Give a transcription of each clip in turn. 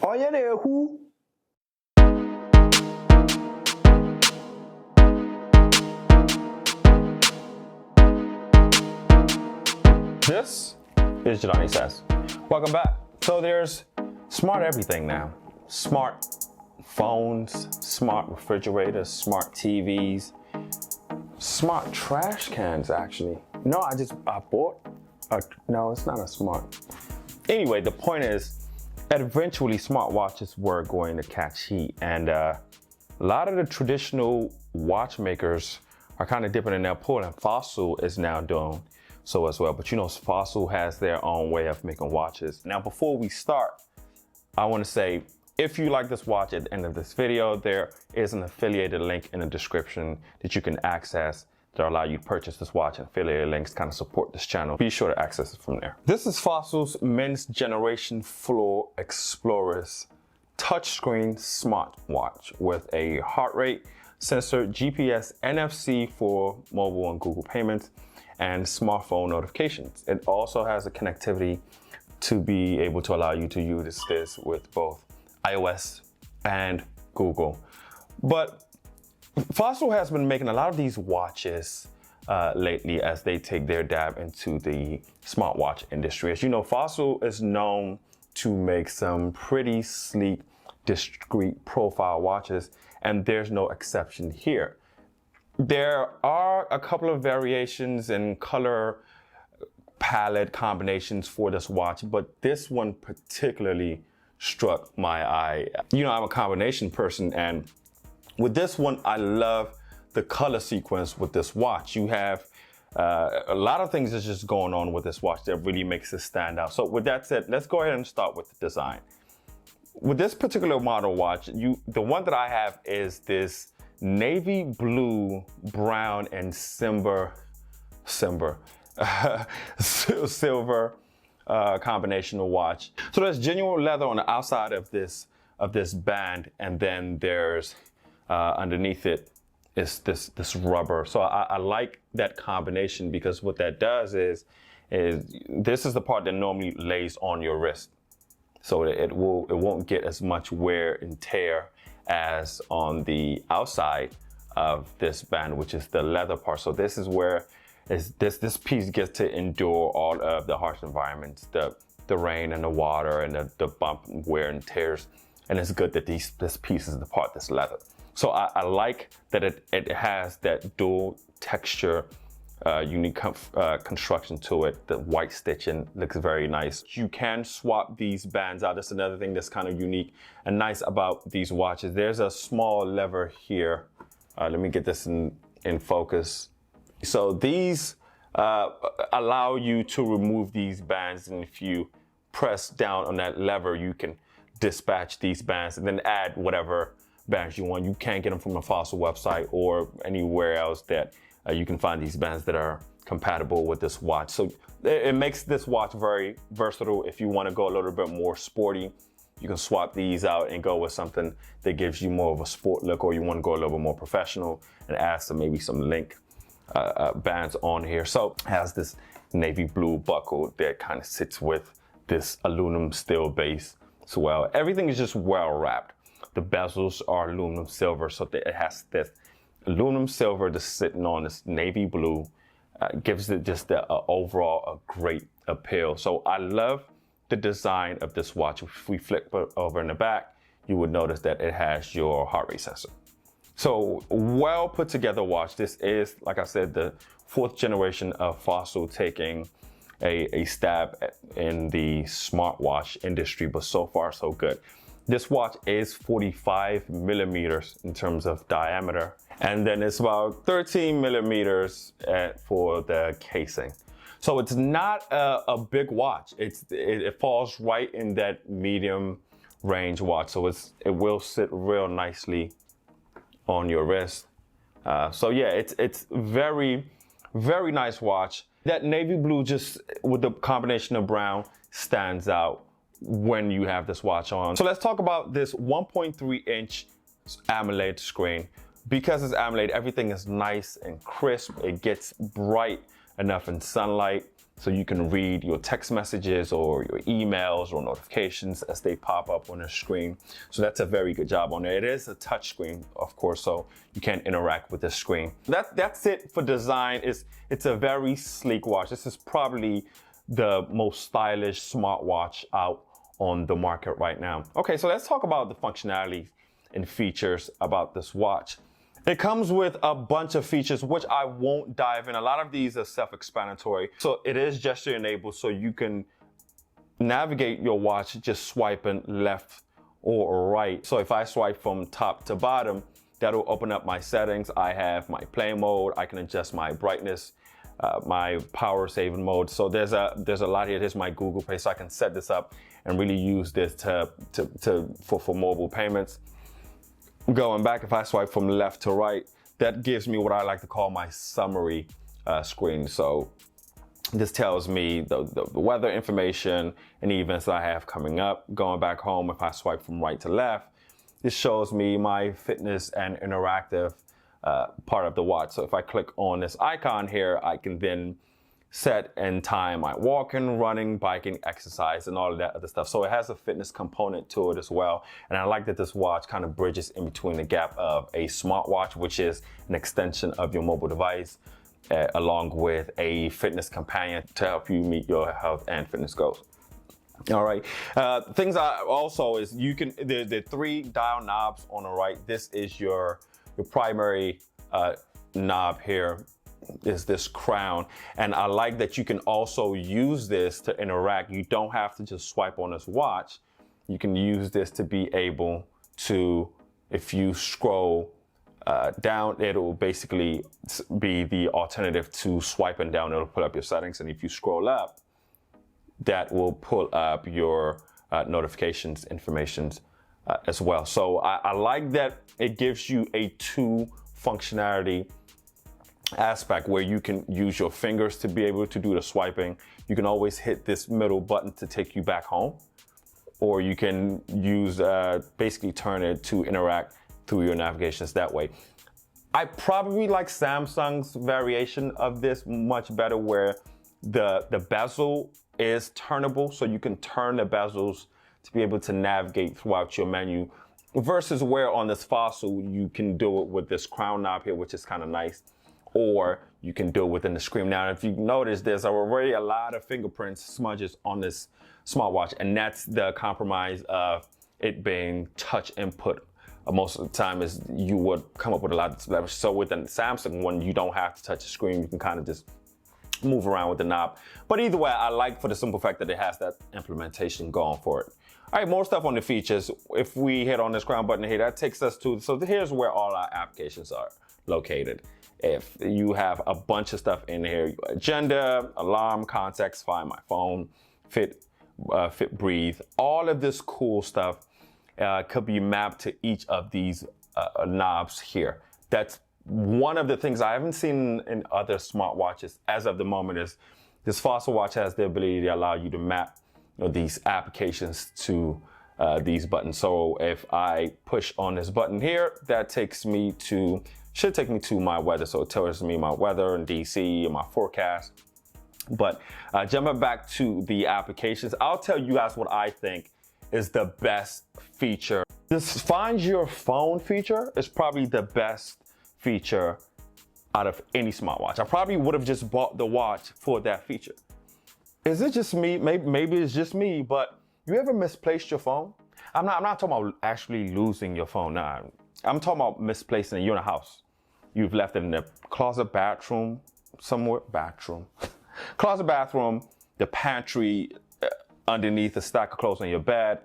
Are you there, who? This is Jideani Sayz. Welcome back. So there's smart everything now. Smart phones, smart refrigerators, smart TVs, smart trash cans actually. No, I bought no, it's not a smart. Anyway, the point is, eventually smartwatches were going to catch heat, and a lot of the traditional watchmakers are kind of dipping in their pool, and Fossil is now doing so as well. But you know, Fossil has their own way of making watches. Now, before we start, I want to say, if you like this watch, at the end of this video, there is an affiliated link in the description that you can access that allow you to purchase this watch, and affiliated links kind of support this channel. Be sure to access it from there. This is Fossil's men's generation floor Explorist touchscreen smartwatch with a heart rate sensor, GPS, NFC for mobile and Google payments, and smartphone notifications. It also has a connectivity to be able to allow you to use this with both iOS and Google. But Fossil has been making a lot of these watches lately as they take their dab into the smartwatch industry. As you know, Fossil is known to make some pretty sleek, discreet profile watches, and there's no exception here. There are a couple of variations in color palette combinations for this watch, but this one particularly struck my eye. You know, I'm a combination person, and with this one, I love the color sequence with this watch. You have a lot of things that's just going on with this watch that really makes it stand out. So with that said, let's go ahead and start with the design. With this particular model watch, the one that I have is this navy blue, brown, and silver combinational watch. So there's genuine leather on the outside of this band, and then there's underneath it is this rubber. So I like that combination, because what that does is this is the part that normally lays on your wrist, so it won't get as much wear and tear as on the outside of this band, which is the leather part. So this is where this piece gets to endure all of the harsh environments, the rain and the water and the bump and wear and tears. And it's good that this piece is the part that's leather. So I like that it has that dual texture, unique construction to it. The white stitching looks very nice. You can swap these bands out. That's another thing that's kind of unique and nice about these watches. There's a small lever here. Let me get this in focus. So these allow you to remove these bands, and if you press down on that lever, you can dispatch these bands and then add whatever bands you want. You can get them from a Fossil website or anywhere else that you can find these bands that are compatible with this watch. So it makes this watch very versatile. If you want to go a little bit more sporty, you can swap these out and go with something that gives you more of a sport look, or you want to go a little bit more professional and add maybe some link bands on here. So it has this navy blue buckle that kind of sits with this aluminum steel base as well. Everything is just well wrapped. The bezels are aluminum silver, so that it has this aluminum silver just sitting on this navy blue, gives it just overall a great appeal. So I love the design of this watch. If we flip over in the back, you would notice that it has your heart rate sensor. So well put together watch. This is, like I said, the 4th generation of Fossil taking a stab in the smartwatch industry, but so far so good. This watch is 45 millimeters in terms of diameter, and then it's about 13 millimeters for the casing. So it's not a big watch. It falls right in that medium range watch. So it will sit real nicely on your wrist. So yeah, it's very, very nice watch. That navy blue, just with the combination of brown, stands out when you have this watch on. So let's talk about this 1.3 inch AMOLED screen. Because it's AMOLED, everything is nice and crisp. It gets bright enough in sunlight. so you can read your text messages or your emails or notifications as they pop up on the screen. So that's a very good job on there. It is a touch screen, of course, so you can't interact with the screen. That's it for design. It's a very sleek watch. This is probably the most stylish smartwatch out on the market right now. Okay, so let's talk about the functionality and features about this watch. It comes with a bunch of features, which I won't dive in. A lot of these are self-explanatory. So it is gesture enabled, so you can navigate your watch just swiping left or right. So if I swipe from top to bottom, that'll open up my settings. I have my play mode. I can adjust my brightness, my power saving mode. So there's a lot here. Here's my Google Pay, so I can set this up and really use this for mobile payments. Going back, if I swipe from left to right, that gives me what I like to call my summary screen. So this tells me the weather information, any events that I have coming up. Going back home, if I swipe from right to left, this shows me my fitness and interactive part of the watch. So if I click on this icon here, I can then set and time my walking, running, biking, exercise, and all of that other stuff. So it has a fitness component to it as well. And I like that this watch kind of bridges in between the gap of a smartwatch, which is an extension of your mobile device, along with a fitness companion to help you meet your health and fitness goals. All right. Things I also is you can, the 3 dial knobs on the right. This is your primary knob here. Is this crown, and I like that you can also use this to interact. You don't have to just swipe on this watch. You can use this to be able to, if you scroll down, it will basically be the alternative to swiping down. It'll pull up your settings, and if you scroll up, that will pull up your notifications information as well. So I like that it gives you a 2 functionality aspect where you can use your fingers to be able to do the swiping. You can always hit this middle button to take you back home, or you can use basically turn it to interact through your navigations that way. I probably like Samsung's variation of this much better, where the bezel is turnable, so you can turn the bezels to be able to navigate throughout your menu, versus where on this Fossil you can do it with this crown knob here, which is kind of nice, or you can do it within the screen. Now, if you notice, there's already a lot of fingerprint smudges on this smartwatch, and that's the compromise of it being touch input. Most of the time is you would come up with a lot of leverage. So with the Samsung one, you don't have to touch the screen. You can kind of just move around with the knob. But either way, I like for the simple fact that it has that implementation going for it. All right, more stuff on the features. If we hit on this crown button here, that takes us to, so here's where all our applications are located. If you have a bunch of stuff in here, agenda, alarm, contacts, find my phone, fit, breathe, all of this cool stuff could be mapped to each of these knobs here. That's one of the things I haven't seen in other smartwatches as of the moment. Is this Fossil watch has the ability to allow you to map these applications to these buttons. So if I push on this button here, that takes me to, should take me to my weather. So it tells me my weather in DC and my forecast. But jumping back to the applications, I'll tell you guys what I think is the best feature. This find your phone feature is probably the best feature out of any smartwatch. I probably would have just bought the watch for that feature. Is it just me? Maybe it's just me, but you ever misplaced your phone? I'm not talking about actually losing your phone. Nah, I'm talking about misplacing it. You're in a house. You've left it in the closet, bathroom, somewhere, closet, bathroom, the pantry, underneath a stack of clothes on your bed.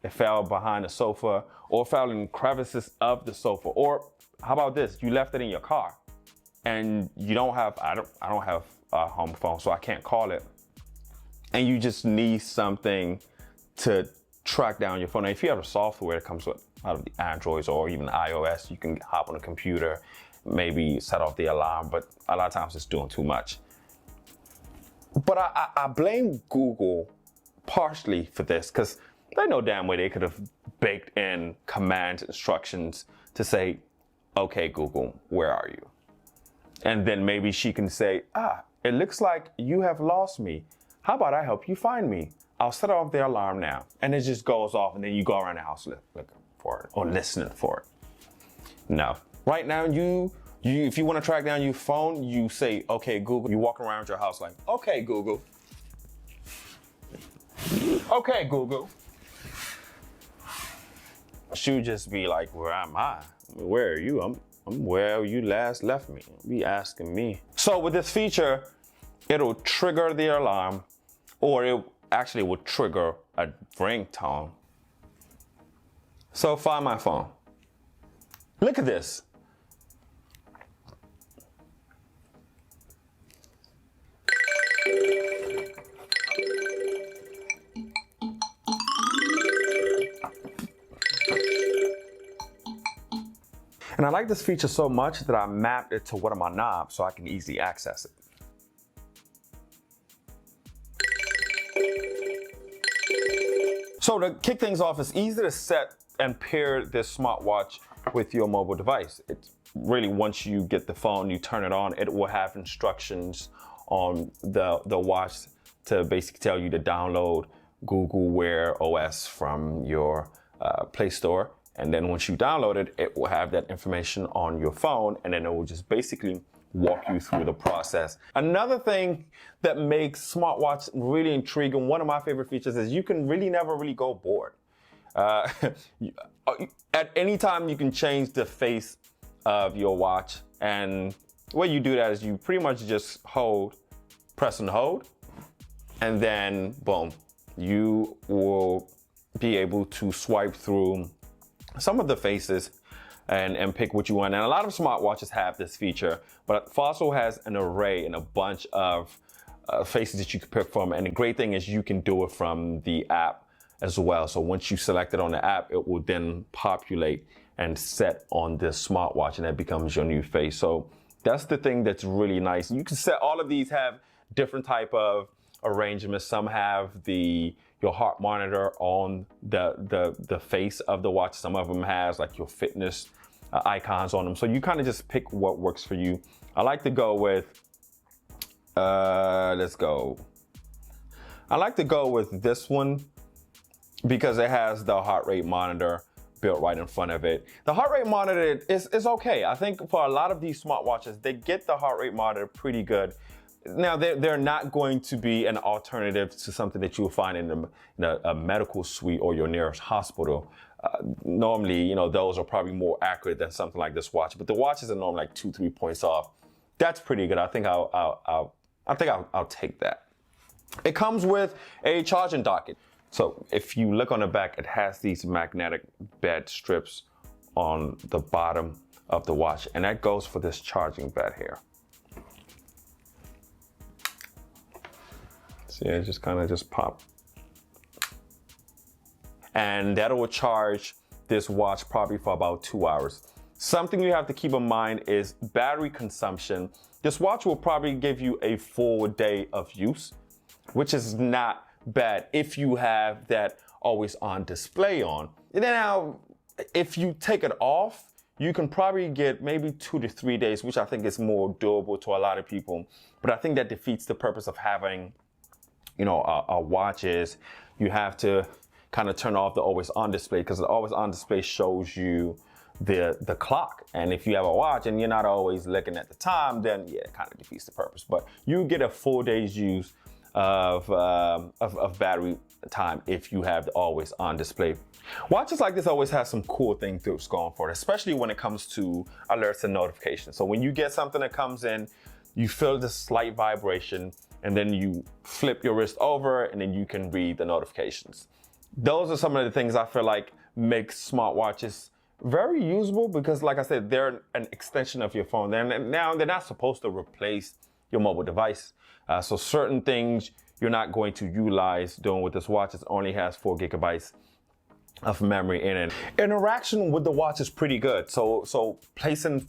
It fell behind the sofa, or fell in crevices of the sofa. Or how about this? You left it in your car, and you don't have, I don't have a home phone, so I can't call it. And you just need something to track down your phone. Now, if you have a software that comes with out of the Androids or even iOS, you can hop on a computer, maybe set off the alarm, but a lot of times it's doing too much. But I blame Google partially for this, because they know damn well they could have baked in command instructions to say, okay, Google, where are you? And then maybe she can say, it looks like you have lost me. How about I help you find me? I'll set off the alarm now. And it just goes off, and then you go around the house looking for it or listening for it. No. Right now, if you want to track down your phone, you say, okay, Google. You walk around your house like, okay, Google. Okay, Google. She'll just be like, where am I? Where are you? I'm where you last left me. Be asking me. So with this feature, it'll trigger the alarm, or it actually will trigger a ringtone. So find my phone. Look at this. And I like this feature so much that I mapped it to one of my knobs so I can easily access it. So to kick things off, it's easy to set and pair this smartwatch with your mobile device. It's really, once you get the phone, you turn it on, it will have instructions on the watch to basically tell you to download Google Wear OS from your Play Store. And then once you download it, it will have that information on your phone, and then it will just basically walk you through the process. Another thing that makes smartwatch really intriguing, one of my favorite features, is you can really never really go bored. At any time, you can change the face of your watch, and the way you do that is you pretty much just press and hold, and then boom, you will be able to swipe through some of the faces and pick what you want. And a lot of smartwatches have this feature, but Fossil has an array and a bunch of faces that you can pick from. And the great thing is you can do it from the app as well. So once you select it on the app, it will then populate and set on this smartwatch, and that becomes your new face. So that's the thing that's really nice. You can set, all of these have different type of arrangements. Some have your heart monitor on the face of the watch. Some of them has like your fitness icons on them. So you kind of just pick what works for you. I like to go with, I like to go with this one because it has the heart rate monitor built right in front of it. The heart rate monitor is okay. I think for a lot of these smartwatches, they get the heart rate monitor pretty good. Now, they're not going to be an alternative to something that you'll find in a medical suite or your nearest hospital. Normally, those are probably more accurate than something like this watch, but the watches are normally like 2-3 points off. That's pretty good. I think I'll take that. It comes with a charging docket. So if you look on the back, it has these magnetic bed strips on the bottom of the watch, and that goes for this charging bed here. See, it just kind of just pop. And that will charge this watch probably for about 2 hours. Something you have to keep in mind is battery consumption. This watch will probably give you a full day of use, which is not bad if you have that always on display on. And then now, if you take it off, you can probably get maybe 2 to 3 days, which I think is more doable to a lot of people. But I think that defeats the purpose of having a watch. Is you have to kind of turn off the always on display, because the always on display shows you the clock. And if you have a watch and you're not always looking at the time, then yeah, it kind of defeats the purpose. But you get a full day's use of battery time if you have the always on display. Watches like this always have some cool things going for it, especially when it comes to alerts and notifications. So when you get something that comes in, you feel this slight vibration, and then you flip your wrist over, and then you can read the notifications. Those are some of the things I feel like make smartwatches very usable, because like I said, they're an extension of your phone. Now they're not supposed to replace your mobile device. So certain things you're not going to utilize doing with this watch. It only has 4 gigabytes of memory in it. Interaction with the watch is pretty good. So placing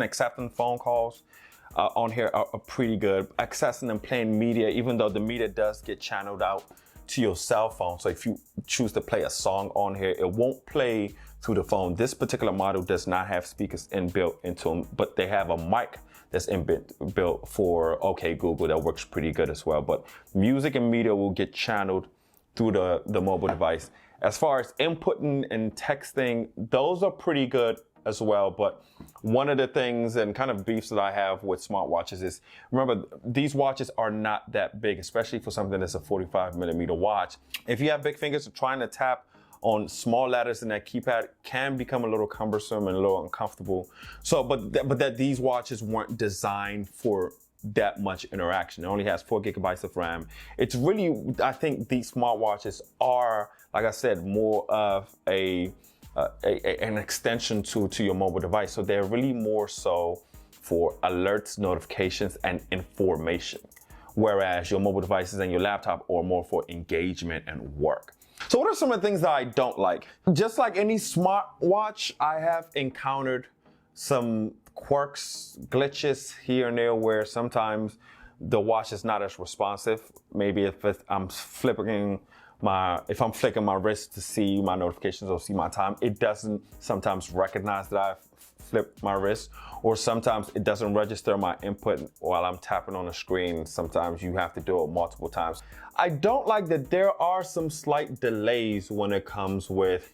accepting phone calls on here are pretty good. Accessing and playing media, even though the media does get channeled out to your cell phone. So if you choose to play a song on here, it won't play through the phone. This particular model does not have speakers inbuilt into them, but they have a mic that's inbuilt for OK Google that works pretty good as well. But music and media will get channeled through the mobile device. As far as inputting and texting, those are pretty good as well. But one of the things and kind of beefs that I have with smartwatches is, remember, these watches are not that big, especially for something that's a 45mm watch. If you have big fingers, trying to tap on small letters in that keypad can become a little cumbersome and a little uncomfortable. So, but these watches weren't designed for that much interaction. It only has 4 gigabytes of RAM. It's really, I think these smartwatches are, like I said, more of an extension to your mobile device. So they're really more so for alerts, notifications, and information. Whereas your mobile devices and your laptop are more for engagement and work. So what are some of the things that I don't like? Just like any smartwatch, I have encountered some quirks, glitches here and there where sometimes the watch is not as responsive. Maybe if I'm flicking my wrist to see my notifications or see my time, it doesn't sometimes recognize that I've flipped my wrist, or sometimes it doesn't register my input while I'm tapping on the screen. Sometimes you have to do it multiple times. I don't like that there are some slight delays when it comes with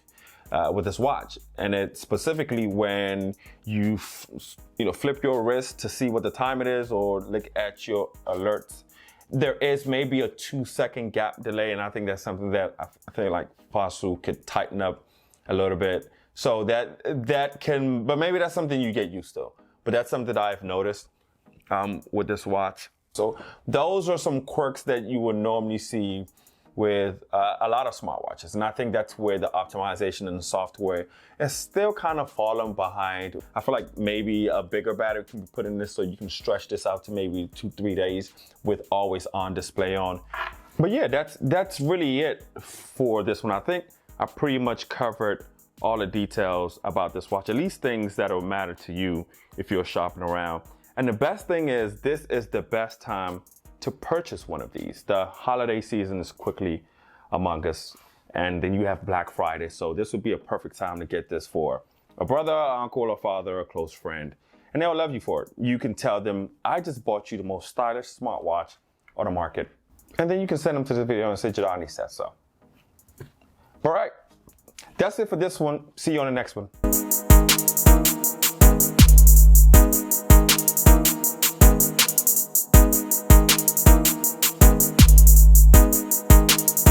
this watch, and it's specifically when you flip your wrist to see what the time it is or look at your alerts. There is maybe a 2-second gap delay, and I think that's something that I feel like Fossil could tighten up a little bit. So that can, but maybe that's something you get used to. But that's something that I've noticed with this watch. So those are some quirks that you would normally see with a lot of smartwatches. And I think that's where the optimization and the software is still kind of falling behind. I feel like maybe a bigger battery can be put in this so you can stretch this out to maybe 2-3 days with always on display on. But yeah, that's really it for this one. I think I pretty much covered all the details about this watch, at least things that will matter to you if you're shopping around. And the best thing is, this is the best time to purchase one of these. The holiday season is quickly among us, and then you have Black Friday. So this would be a perfect time to get this for a brother, uncle, or father, or close friend, and they'll love you for it. You can tell them, I just bought you the most stylish smartwatch on the market. And then you can send them to the video and say, Jideani said so. All right, that's it for this one. See you on the next one.